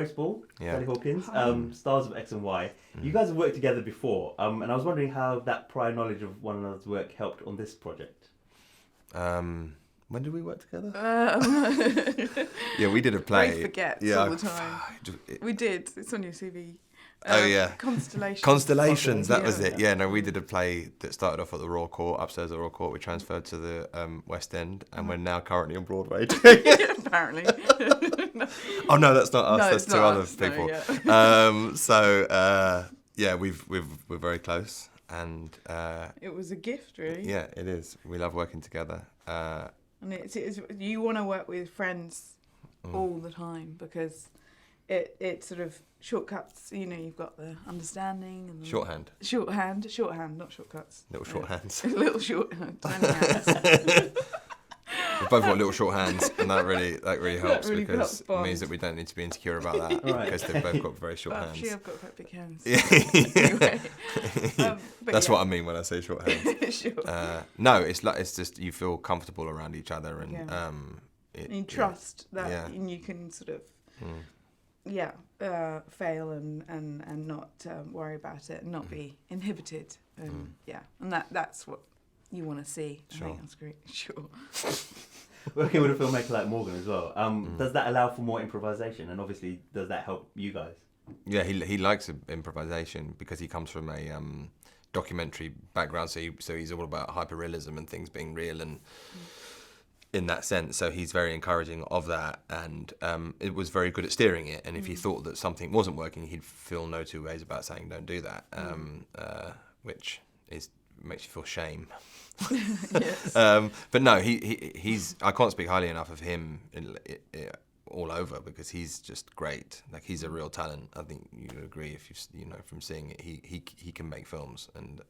Rafe Spall, Yeah. Sally Hawkins, stars of X and Y. You guys have worked together before, and I was wondering how that prior knowledge of one another's work helped on this project. When did we work together? Yeah, we did a play. Ray forgets all the time. We did. It's on your CV. Oh yeah, Constellations. That was it. Yeah, no, we did a play that started off at the Royal Court, upstairs at the Royal Court. We transferred to the West End, and we're now currently on Broadway. Apparently. Oh no, that's not us. No, that's it's two not other us. people. No, Yeah, we're very close, and it was a gift, really. yeah, it is. We love working together. And it's you want to work with friends all the time because it sort of shortcuts. You know, you've got the understanding and the Shorthand, not shortcuts. little shorthands. Little tiny hands. We both got little short hands, and that really helps really because helps it bond. means that we don't need to be insecure about that Right. because they've both got very short But hands. actually, I've got quite big hands. Yeah. Anyway, That's what I mean when I say short hands. Sure. No, it's just you feel comfortable around each other, and And you trust that, and you can sort of fail and not worry about it, and not be inhibited, and and that's what you want to see. Sure. I think on screen. Sure. Working with a filmmaker like Morgan as well, does that allow for more improvisation? And obviously, does that help you guys? Yeah, he likes improvisation because he comes from a documentary background, so he's all about hyperrealism and things being real and in that sense. So he's very encouraging of that, and it was very good at steering it. And if he thought that something wasn't working, he'd feel no two ways about saying don't do that, which makes you feel shame. Yes. But no, he's I can't speak highly enough of him all over because he's just great. Like he's a real talent. I think you'd agree if you know from seeing it, he can make films, and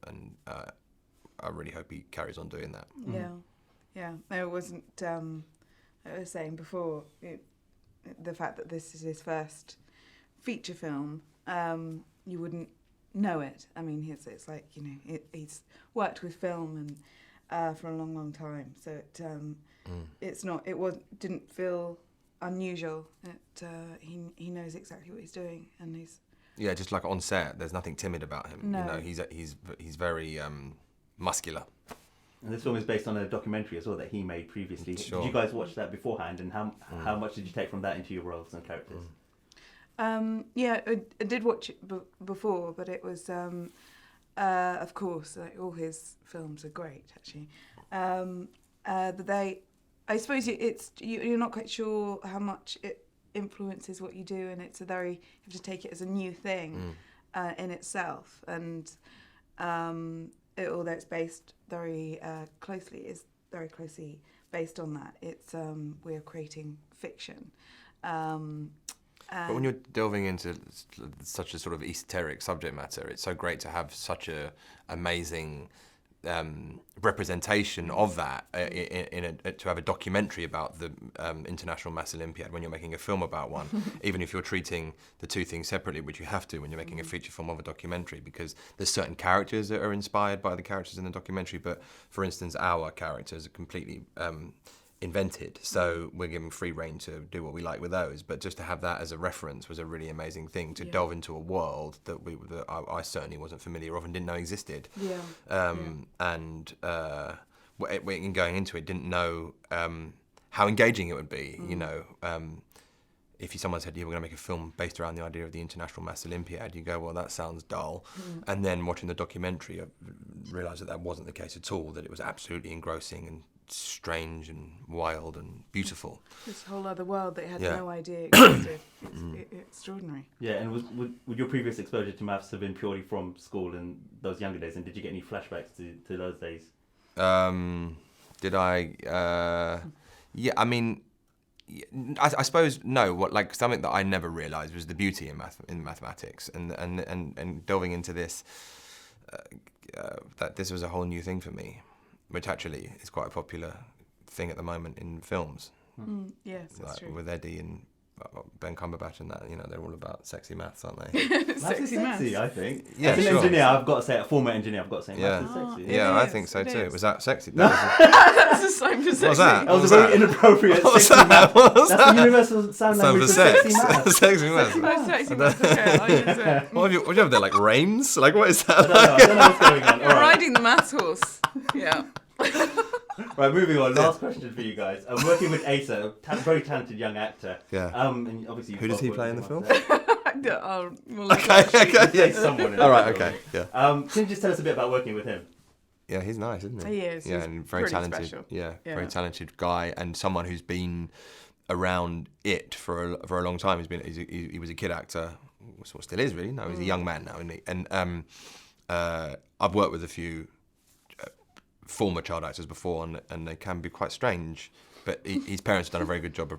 I really hope he carries on doing that. Yeah. No, it wasn't. I was saying before, the fact that this is his first feature film, you wouldn't know it. I mean, it's like, you know, he's worked with film and for a long time, so didn't feel unusual. He knows exactly what he's doing, and he's just like on set, there's nothing timid about him. No. You know, he's very muscular. And this film is based on a documentary as well that he made previously. Sure. Did you guys watch that beforehand, and how much did you take from that into your roles and characters? I did watch it before, but it was, of course, like all his films are great, actually. But I suppose you're not quite sure how much it influences what you do, and you have to take it as a new thing in itself. And although it's based very closely based on that. It's we're creating fiction. But when you're delving into such a sort of esoteric subject matter, it's so great to have such a amazing representation of that to have a documentary about the International Mass Olympiad when you're making a film about one, even if you're treating the two things separately, which you have to when you're making a feature film of a documentary, because there's certain characters that are inspired by the characters in the documentary, but for instance our characters are completely invented, so we're given free rein to do what we like with those. But just to have that as a reference was a really amazing thing to delve into a world that I certainly wasn't familiar of and didn't know existed. And in going into it, didn't know how engaging it would be. You know, if someone said you were going to make a film based around the idea of the International Mass Olympiad, you go, well, that sounds dull. And then watching the documentary, I realised that wasn't the case at all. That it was absolutely engrossing and strange and wild and beautiful. This whole other world that had no idea existed. It's extraordinary. Yeah, and would your previous exposure to maths have been purely from school in those younger days, and did you get any flashbacks to those days? Did I? Yeah, I mean, I suppose no. Like something that I never realised was the beauty in mathematics, and delving into this, that this was a whole new thing for me, which actually is quite a popular thing at the moment in films. Yes, that's like true. with Eddie and Ben Cumberbatch and that, you know, they're all about sexy maths, aren't they? Maths is sexy, I think. Yeah, As an sure. engineer, I've got to say, a former engineer, I've got to say, Yeah. maths is sexy. Yeah, I is, think so it too. is. Was that sexy? That's a sign for sexy. What was that? That was a very inappropriate What was sexy that? math. What was That's that? the universal sound So language for of sex. sexy math. Sexy maths. Oh, sexy maths, okay, I'll use it. What have you have there, like Reims? Like, what is that? I don't know what's going on. All right. Riding the maths horse. Yeah. Right, moving on. Last question for you guys. I'm working with Asa, a very talented young actor. Yeah. And obviously, Who does he play in the film? We'll Okay, Someone. All right, okay, yeah. Can you just tell us a bit about working with him? Yeah, he's nice, isn't he? He is. Yeah, He's and very pretty talented. special. Yeah, Yeah. very talented guy, and someone who's been around it for a long time. He was a kid actor, well, still is really. No, he's a young man now, isn't he? And I've worked with a few former child actors before, and they can be quite strange. But his parents have done a very good job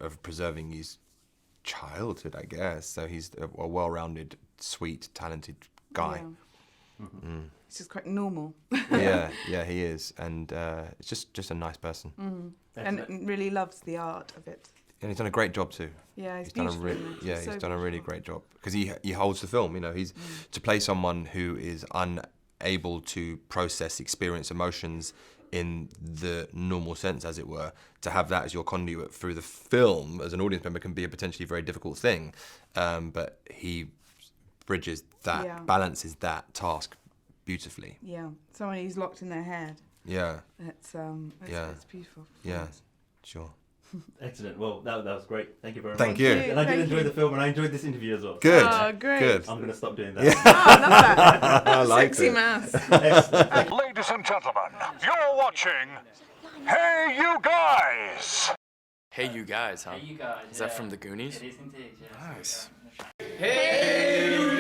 of preserving his childhood, I guess. So he's a well-rounded, sweet, talented guy. Yeah. It's just quite normal. Yeah, he is, and it's just a nice person. And really loves the art of it. And he's done a great job too. Yeah, he's done a beautiful, isn't he? he's So done a really beautiful. great job because he holds the film. You know, he's to play someone who is unable to process, experience emotions in the normal sense, as it were. To have that as your conduit through the film as an audience member can be a potentially very difficult thing, but he bridges that, balances that task beautifully. Yeah, someone who's locked in their head. Yeah. It's beautiful. Yeah, sure. Excellent. Well, that was great. Thank you very much. Thank you. And I did Thank enjoy you. the film, and I enjoyed this interview as well. Good. Oh, great. Good. I'm going to stop doing that. Yeah. Oh, I love that. I like Sexy it. maths. Ladies and gentlemen, you're watching Hey You Guys! Hey You Guys, huh? Hey, you guys. Is that from the Goonies? It is indeed, yes. Nice. Hey, you